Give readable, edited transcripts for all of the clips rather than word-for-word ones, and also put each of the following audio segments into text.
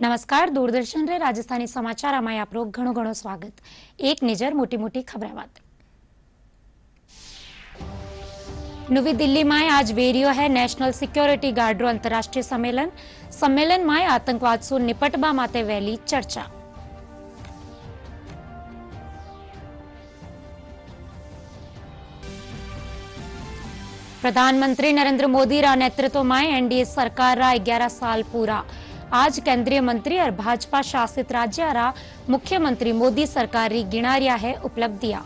નમસ્કાર, દૂરદર્શન રે રાજસ્થાनी સમાચારમાં આપનું ઘણું ઘણું સ્વાગત। એક નજર મોટી મોટી ખબਰਾਂ વાત। નવી દિલ્હીમાં आज વેર્યો है नेशनल सिक्योरिटी गार्डरो अंतरराष्ट्रीय सम्मेलन। सम्मेलन में आतंकवाद से निपटवा माटे वहेली चर्चा। प्रधानमंत्री नरेंद्र मोदी रा नेतृत्व में एनडीए सरकार रा 11 साल पूरा। आज केंद्रीय मंत्री और भाजपा शासित राज्य रा मुख्यमंत्री मोदी सरकार री गिनारिया है उपलब्धियां।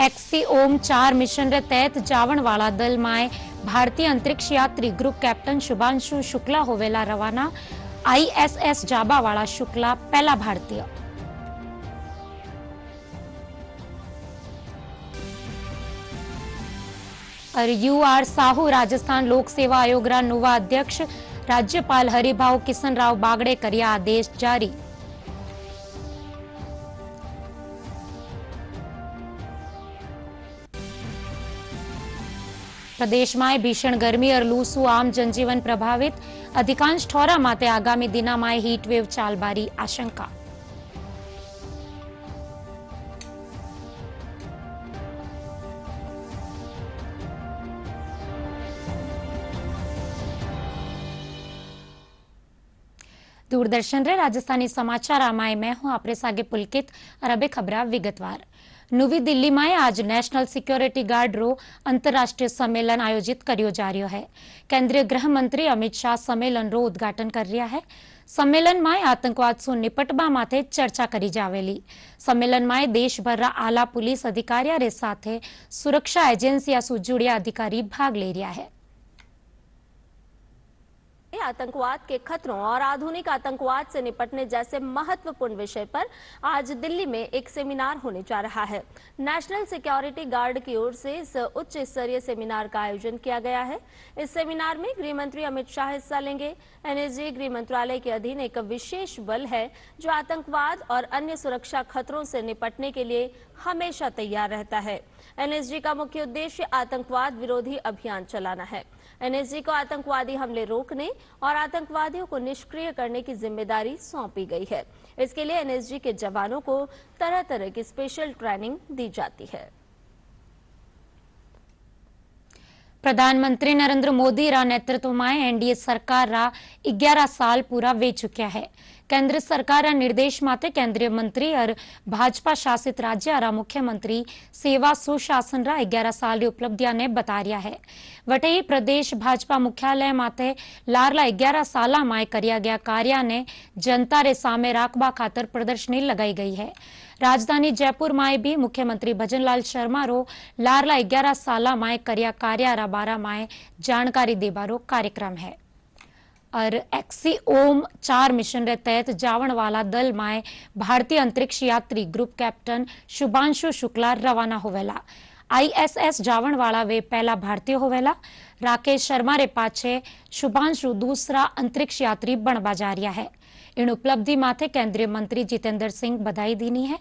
एक्सीओम 4 मिशन रे तहत जावण वाला दल में भारतीय अंतरिक्ष यात्री ग्रुप कैप्टन शुभांशु शुक्ला होवेला रवाना। आईएसएस जाबा वाला शुक्ला पहला भारतीय। और यूआर साहू राजस्थान लोक सेवा आयोग रा नवा अध्यक्ष। राज्यपाल हरिभाऊ किशन राव बागड़े कर्या आदेश जारी। प्रदेश में भीषण गर्मी और लू सु आम जनजीवन प्रभावित। अधिकांश ठोरा माटे आगामी दिना में हीट वेव चालबारी आशंका। दूरदर्शन रे राजस्थानी समाचार मैं हूं आपरे सागे पुलकित और अबे खबरा विगतवार। नवी दिल्ली में आज नेशनल सिक्योरिटी गार्ड रो अंतरराष्ट्रीय सम्मेलन आयोजित करियो जा रहा है। केंद्रीय गृह मंत्री अमित शाह सम्मेलन रो उद्घाटन कर रहा है। सम्मेलन में आतंकवाद से निपटवा माटे चर्चा करी जावेली। सम्मेलन में देश भर रा आला पुलिस अधिकारियों रे साथे सुरक्षा एजेंसिया से जुड़िया अधिकारी भाग ले रहा है। आतंकवाद के खतरों और आधुनिक आतंकवाद से निपटने जैसे महत्वपूर्ण विषय पर आज दिल्ली में एक सेमिनार होने जा रहा है। नेशनल सिक्योरिटी गार्ड की ओर से इस उच्च स्तरीय सेमिनार का आयोजन किया गया है। इस सेमिनार में गृह मंत्री अमित शाह हिस्सा लेंगे। एनएसजी गृह मंत्रालय के अधीन एक विशेष बल है जो आतंकवाद और अन्य सुरक्षा खतरों से निपटने के लिए हमेशा तैयार रहता है। एनएसजी का मुख्य उद्देश्य आतंकवाद विरोधी अभियान चलाना है। एनएसजी को आतंकवादी हमले रोकने और आतंकवादियों को निष्क्रिय करने की जिम्मेदारी सौंपी गई है। इसके लिए एनएसजी के जवानों को तरह तरह की स्पेशल ट्रेनिंग दी जाती है। प्रधानमंत्री नरेंद्र मोदी रा नेतृत्व में एनडीए सरकार रा 11 साल पूरा वे चुक्या है। केंद्र सरकार रा निर्देश माते केंद्रीय मंत्री और भाजपा शासित राज्य रा मुख्यमंत्री सेवा सुशासन रा 11 साल की उपलब्धियां ने बता रहा है। वटे ही प्रदेश भाजपा मुख्यालय माते लारला 11 साल में कर्या गया कार्य ने जनता रे सामे राखवा खातर प्रदर्शनी लगाई गई है। राजधानी जयपुर में भी मुख्यमंत्री भजनलाल शर्मा रो लारला 11 साल में कर्या कार्य रा बारा में जानकारी देबारो कार्यक्रम है। और एक्सीओम 4 मिशन रे तहत जावण वाला दल में भारतीय अंतरिक्ष यात्री ग्रुप कैप्टन शुभांशु शुक्ला रवाना होवेला। आईएसएस जावण वाला वे पहला भारतीय होवेला। राकेश शर्मा रे पाछे शुभांशु दूसरा अंतरिक्ष यात्री बनवा जा रहा है। इन उपलब्धि माथे केंद्रीय मंत्री जितेंद्र सिंह बधाई दीनी है।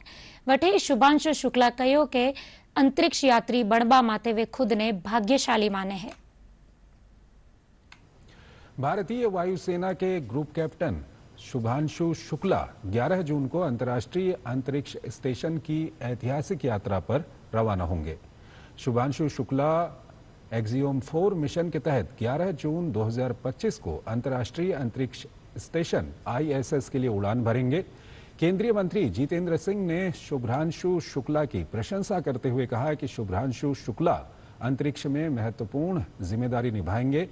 वटे शुभांशु शुक्ला कहो के अंतरिक्ष यात्री बनवा माथे वे खुद ने भाग्यशाली माने हैं। भारतीय वायुसेना के ग्रुप कैप्टन शुभांशु शुक्ला 11 जून को अंतर्राष्ट्रीय अंतरिक्ष स्टेशन की ऐतिहासिक यात्रा पर रवाना होंगे। शुभांशु शुक्ला एक्सियोम 4 मिशन के तहत 11 जून 2025 को अंतर्राष्ट्रीय अंतरिक्ष स्टेशन आईएसएस के लिए उड़ान भरेंगे। केंद्रीय मंत्री जितेंद्र सिंह ने शुभांशु शुक्ला की प्रशंसा करते हुए कहा कि शुभांशु शुक्ला अंतरिक्ष में महत्वपूर्ण जिम्मेदारी निभाएंगे।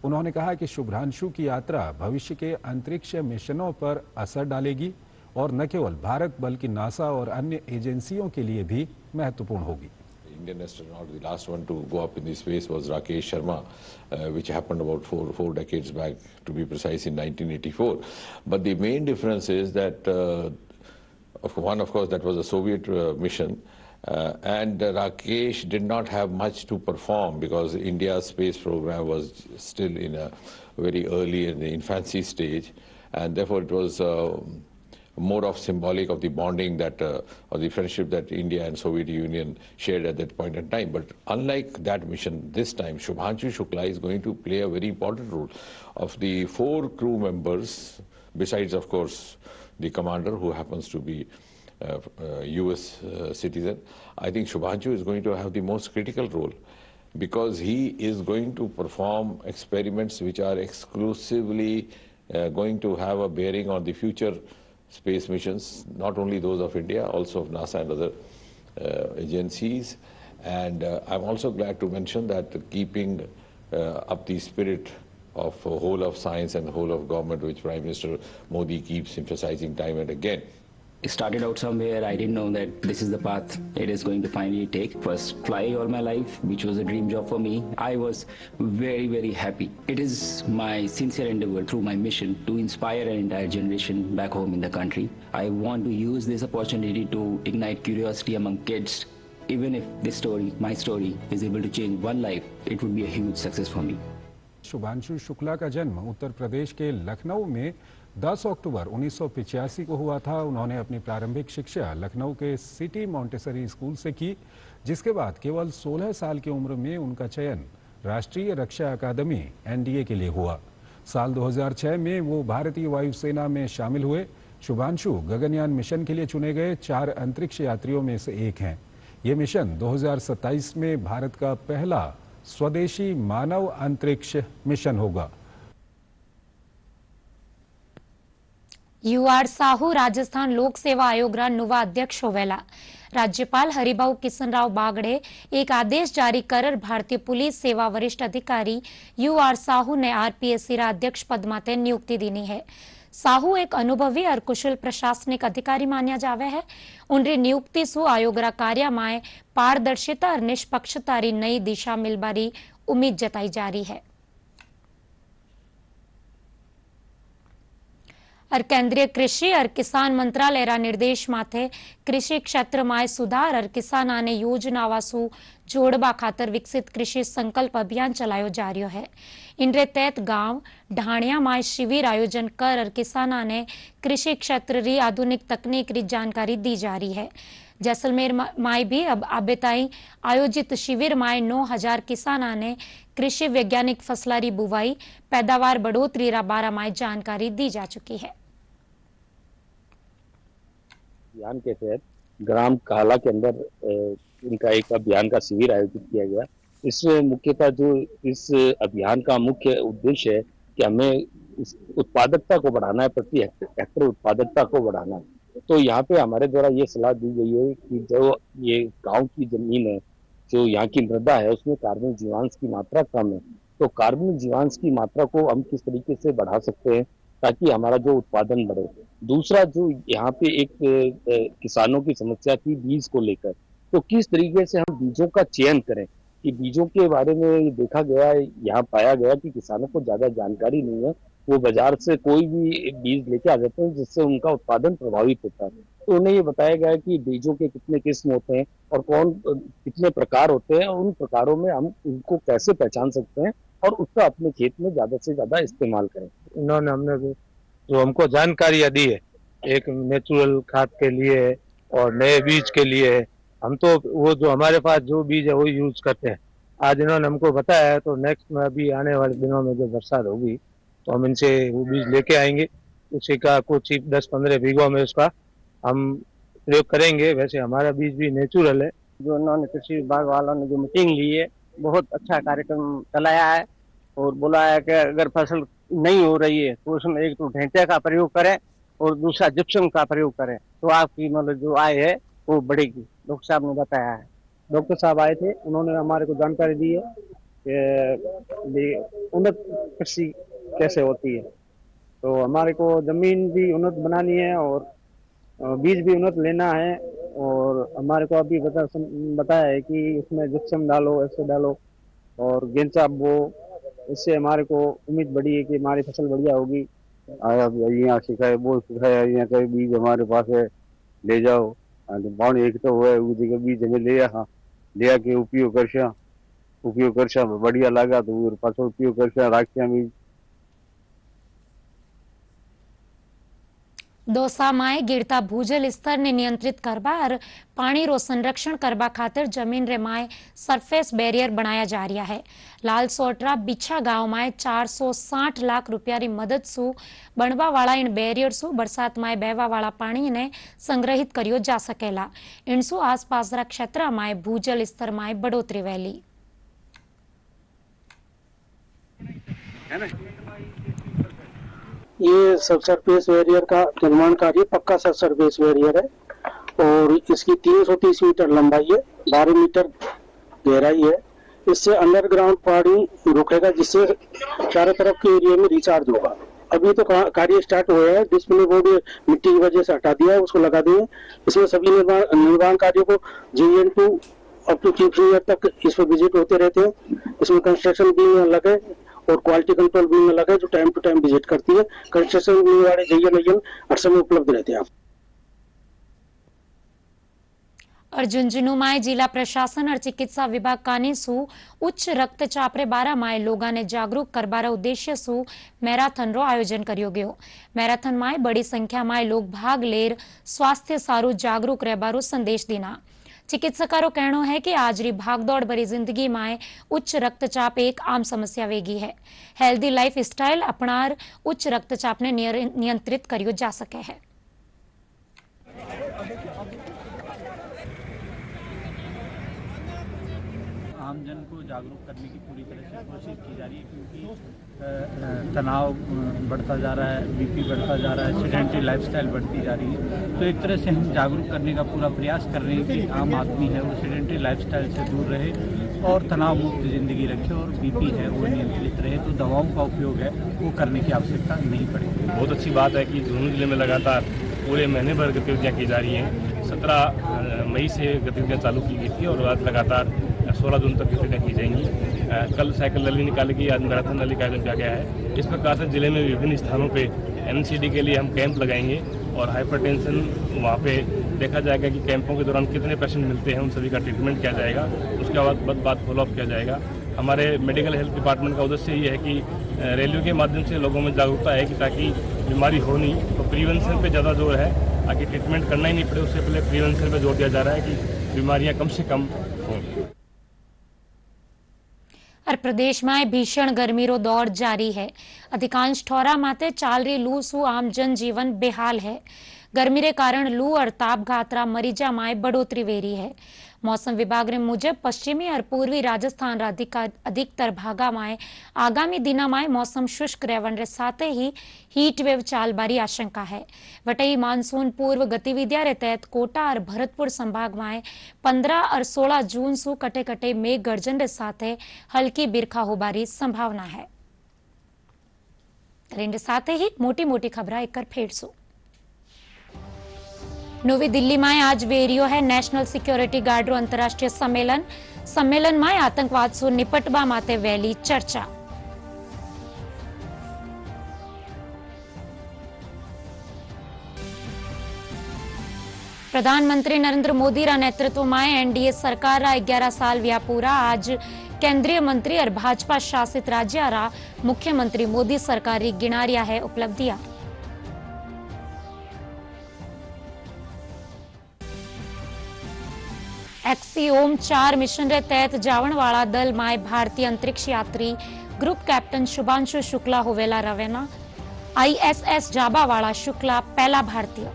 उन्होंने कहा कि शुभांशु की यात्रा भविष्य के अंतरिक्ष मिशनों पर असर डालेगी और न केवल भारत बल्कि नासा और अन्य एजेंसियों के लिए भी महत्वपूर्ण होगी। Indian astronaut, the last one to go up in the space was Rakesh Sharma, which happened about four decades back, to be precise, in 1984. But the main difference is that, of course, that was a Soviet mission, and Rakesh did not have much to perform because India's space program was still in a very early in the infancy stage, and therefore it was more of symbolic of the bonding that or the friendship that India and Soviet Union shared at that point in time. But unlike that mission, this time Shubhanshu Shukla is going to play a very important role. Of the 4 crew members, besides of course the commander who happens to be US citizen, I think Shubhanshu is going to have the most critical role, because he is going to perform experiments which are exclusively going to have a bearing on the future space missions, not only those of India, also of NASA and other agencies. And I'm also glad to mention that keeping up the spirit of whole of science and whole of government, which Prime Minister Modi keeps emphasizing time and again. It started out somewhere. I didn't know that this is the path it is going to finally take. First fly all my life, which was a dream job for me. I was very, very happy. It is my sincere endeavor through my mission to inspire an entire generation back home in the country. I want to use this opportunity to ignite curiosity among kids. Even if this story, my story, is able to change one life, it would be a huge success for me. Shubhanshu Shukla का जन्म उत्तर प्रदेश के लखनऊ में 10 अक्टूबर 1985 को हुआ था। उन्होंने अपनी प्रारंभिक शिक्षा लखनऊ के सिटी मॉन्टेसरी स्कूल से की, जिसके बाद केवल 16 साल की उम्र में उनका चयन राष्ट्रीय रक्षा अकादमी एनडीए के लिए हुआ। साल 2006 में वो भारतीय वायुसेना में शामिल हुए। शुभांशु गगनयान मिशन के लिए चुने गए 4 अंतरिक्ष यात्रियों में से एक हैं। ये मिशन 2027 में भारत का पहला स्वदेशी मानव अंतरिक्ष मिशन होगा। યુઆર સાહુ રાજસ્થાન લોક સેવા આયોગના નવા અધ્યક્ષ હોવેલા। राज्यपाल हरिभाऊ किसनराव बागड़े एक आदेश जारी कर भारतीय पुलिस सेवा वरिष्ठ अधिकारी यूआर साहू ने आरपीएससी रा अध्यक्ष पद माटे नियुक्ति दीनी है। साहू एक अनुभवी और कुशल प्रशासनिक अधिकारी मान्या जावे है। उनरी नियुक्ति सु आयोग रा कार्य में पारदर्शिता और निष्पक्षता री नई दिशा मिलबारी उम्मीद जताई जा रही है। और केंद्रीय कृषि और किसान मंत्रालय रा निर्देश माथे कृषि क्षेत्र में सुधार और किसाना ने योजनावा सु जोड़बा खातर विकसित कृषि संकल्प अभियान चलायो जा रहा है। इनरे तहत गांव ढाणिया में शिविर आयोजन कर और किसाना ने कृषि क्षेत्र री आधुनिक तकनीक री जानकारी दी जा रही है। जैसलमेर में भी अब आबेताई आयोजित शिविर में 9000 किसाना ने कृषि वैज्ञानिक फसलारी बुवाई पैदावार बढ़ोतरी रा बारा में जानकारी दी जा चुकी है। अभियान के तहत ग्राम काला के अंदर इनका एक अभियान का शिविर आयोजित किया गया। इसमें मुख्यतः जो इस अभियान का मुख्य उद्देश्य है कि हमें उत्पादकता को बढ़ाना है, प्रति हेक्टेयर उत्पादकता को बढ़ाना है। तो यहाँ पे हमारे द्वारा ये सलाह दी गई है कि जो ये गांव की जमीन है, जो यहाँ की मृदा है, उसमें कार्बन जीवांश की मात्रा कम है। तो कार्बन जीवांश की मात्रा को हम किस तरीके से बढ़ा सकते हैं ताकि हमारा जो उत्पादन बढ़े। दूसरा जो यहाँ पे एक किसानों की समस्या थी बीज को लेकर, तो किस तरीके से हम बीजों का चयन करें कि बीजों के बारे में देखा गया, यहाँ पाया गया कि किसानों को ज्यादा जानकारी नहीं है। वो बाजार से कोई भी बीज लेके आ जाते हैं जिससे उनका उत्पादन प्रभावित होता है। तो उन्हें ये बताया गया कि बीजों के कितने किस्म होते हैं और कौन कितने प्रकार होते हैं और उन प्रकारों में हम उनको कैसे पहचान सकते हैं और उसका अपने खेत में ज्यादा से ज्यादा इस्तेमाल करें। इन्होंने हमने जो हमको जानकारियां दी है, एक नेचुरल खाद के लिए और नए बीज के लिए, हम तो वो जो हमारे पास जो बीज है वो यूज करते हैं। आज इन्होंने हमको बताया है, तो नेक्स्ट में अभी आने वाले दिनों में जो बरसात होगी तो हम इनसे वो बीज लेके आएंगे। उसी का कुछ 10-15 बीघों में उसका हम प्रयोग करेंगे। वैसे हमारा बीज भी नेचुरल है। जो उन्होंने कृषि विभाग वालों ने जो मीटिंग ली है, बहुत अच्छा कार्यक्रम चलाया है और बोला है कि अगर फसल नहीं हो रही है तो उसमें एक तो ढेंचे का प्रयोग करें और दूसरा जिप्सम का प्रयोग करें तो आपकी मतलब जो आय है वो बढ़ेगी। डॉक्टर साहब ने बताया है। डॉक्टर साहब आए थे, उन्होंने हमारे को जानकारी दी है कि उन्नत कृषि कैसे होती है। तो हमारे को जमीन भी उन्नत बनानी है और बीज भी उन्नत लेना है। और हमारे को अभी बताया है कि इसमें जिप्सम डालो, ऐसे डालो और गेंचा बो, इससे हमारे को उम्मीद बढ़ी है कि हमारी फसल बढ़िया होगी। आया यहाँ सिखाए वो सिखाया, यहाँ का बीज हमारे पास है, ले जाओ। बाण एक तो हुआ है बीज हमें ले आके उपयोग करशा बढ़िया लगा तो पास उपयोग करशा राखिया बीज। દોસામાં ગીરતા ભૂજલ સ્તરને નિયંત્રિત કરવા और पानी रो संरक्षण करवा खातिर जमीन रे माय सरफेस बैरियर बनाया जा रहा है। लाल सोटरा बिछा गांव में 460 लाख रुपया री मदद सु बनवा वाला इन बैरियर सु बरसात में बहवा वाला पानी ने संग्रहित करियो जा सकेला। इनसु आसपास क्षेत्र में भूजल स्तर में बढ़ोतरी वहेली। ये सब सरफेस बैरियर का निर्माण कार्य पक्का सब सरफेस बैरियर है और इसकी 330 मीटर लंबाई है, 12 मीटर गहराई है। इससे अंडरग्राउंड पानी रुकेगा जिससे चारों तरफ के एरिया में रिचार्ज होगा। अभी तो कार्य स्टार्ट हुआ है, डिस्प्ले बोर्ड मिट्टी की वजह से हटा दिया है, उसको लगा दिए। इसमें सभी निर्माण कार्यों को JN2 up to chief engineer तक इस पर विजिट होते रहते हैं। इसमें कंस्ट्रक्शन भी अलग है और क्वालिटी कंट्रोल भी अलग है जो टाइम टू टाइम विजिट करती है। कंस्ट्रक्शन भी वाले JN हर समय उपलब्ध रहते हैं। और झुंझुनू में जिला प्रशासन और चिकित्सा विभाग कानी सु उच्च रक्तचाप रे बारा में लोगा ने जागरूक करबार उद्देश्य सु मैराथन रो आयोजन करियो गयो। मैराथन में बड़ी संख्या में लोग भाग लेर स्वास्थ्य सारू जागरूक रहबारू संदेश देना। चिकित्सकारो कहना है कि आज री भागदौड़ भरी जिंदगी में उच्च रक्तचाप एक आम समस्या वेगी है। हेल्दी लाइफ स्टाइल अपनार उच्च रक्तचाप ने नियंत्रित करियो जा सके है। आमजन को जागरूक करने की पूरी तरह से कोशिश की जा रही है, क्योंकि तनाव बढ़ता जा रहा है, BP बढ़ता जा रहा है, सेडेंटरी लाइफस्टाइल बढ़ती जा रही है। तो एक तरह से हम जागरूक करने का पूरा प्रयास कर रहे हैं कि आम आदमी है वो सेडेंटरी लाइफस्टाइल से दूर रहे और तनाव मुक्त जिंदगी रखे और BP है वो नियंत्रित रहे। तो दवाओं का उपयोग है वो करने की आवश्यकता नहीं पड़ेगी। बहुत अच्छी बात है कि झुंझुनू जिले में लगातार पूरे महीने भर गतिविधियाँ की जा रही हैं। 17 मई से गतिविधियाँ चालू की गई थी और आज लगातार 16 जून तक गतिविधियाँ की जाएंगी। कल साइकिल रैली निकाली गई, आज मैराथन रैली का आयोजन किया गया है। इस प्रकार से जिले में विभिन्न स्थानों पे NCD के लिए हम कैंप लगाएंगे और हाइपरटेंशन वहाँ पे देखा जाएगा कि कैंपों के दौरान कितने पेशेंट मिलते हैं, उन सभी का ट्रीटमेंट किया जाएगा। उसके बाद फॉलोअप किया जाएगा। हमारे मेडिकल हेल्थ डिपार्टमेंट का उद्देश्य ये है कि रैलियों के माध्यम से लोगों में जागरूकता है कि ताकि बीमारी हो नहीं, तो प्रिवेंशन पे ज़्यादा जोर है ताकि ट्रीटमेंट करना ही नहीं पड़े। उससे पहले प्रिवेंशन पे जोर दिया जा रहा है कि बीमारियाँ कम से कम हों। और प्रदेश में भीषण गर्मी रो दौर जारी है। अधिकांश ठोरा माते चाल रही लू सु आम जनजीवन बेहाल है। गर्मी रे कारण लू और ताप घातरा मरीजा में बढ़ोतरी वेरी है। मौसम विभाग रे मुजब पश्चिमी और पूर्वी राजस्थान अधिकतर भागा में आगामी दिना में मौसम शुष्क रहवन रे साथे ही हीट वेव चाल बारी आशंका है। वटई मानसून पूर्व गतिविधियां रे तहत कोटा और भरतपुर संभाग में 15 और 16 जून सु कटे कटे मेघ गर्जन रे साथे हल्की बिरखा होबारी संभावना है। इन साथे ही मोटी मोटी खबरा एक फेरसू। नवी दिल्ली में आज वेरियो है नेशनल सिक्योरिटी गार्ड रो अंतरराष्ट्रीय सम्मेलन में आतंकवाद से निपटवा माटे वहेली चर्चा। प्रधानमंत्री नरेंद्र मोदी रा नेतृत्व में NDA सरकार रा 11 साल व्या पूरा। आज केंद्रीय मंत्री और भाजपा शासित राज्य रा मुख्यमंत्री मोदी सरकार री गिनारिया है उपलब्धियां। एक्सियोम 4 मिशन रे तहत जावण वाला दल में भारतीय अंतरिक्ष यात्री ग्रुप कैप्टन शुभांशु शुक्ला होवेला रवाना। ISS जाबा वाला शुक्ला पहला भारतीय।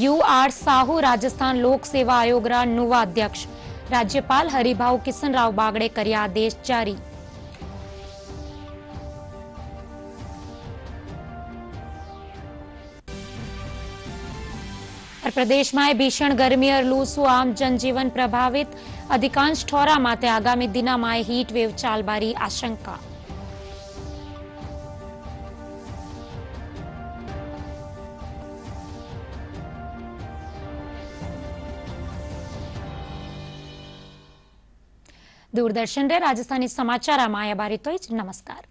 UR साहू राजस्थान लोक सेवा आयोग रा नुवा अध्यक्ष। राज्यपाल हरिभाऊ किशन राव बागड़े कर्या आदेश जारी। प्रदेश में भीषण गर्मी और लू सु आम जनजीवन प्रभावित। अधिकांश ठोरा माते आगामी दिना में हीट वेव चालबारी आशंका। दूरदर्शन रे राजस्थानी समाचार माया बारी तो नमस्कार।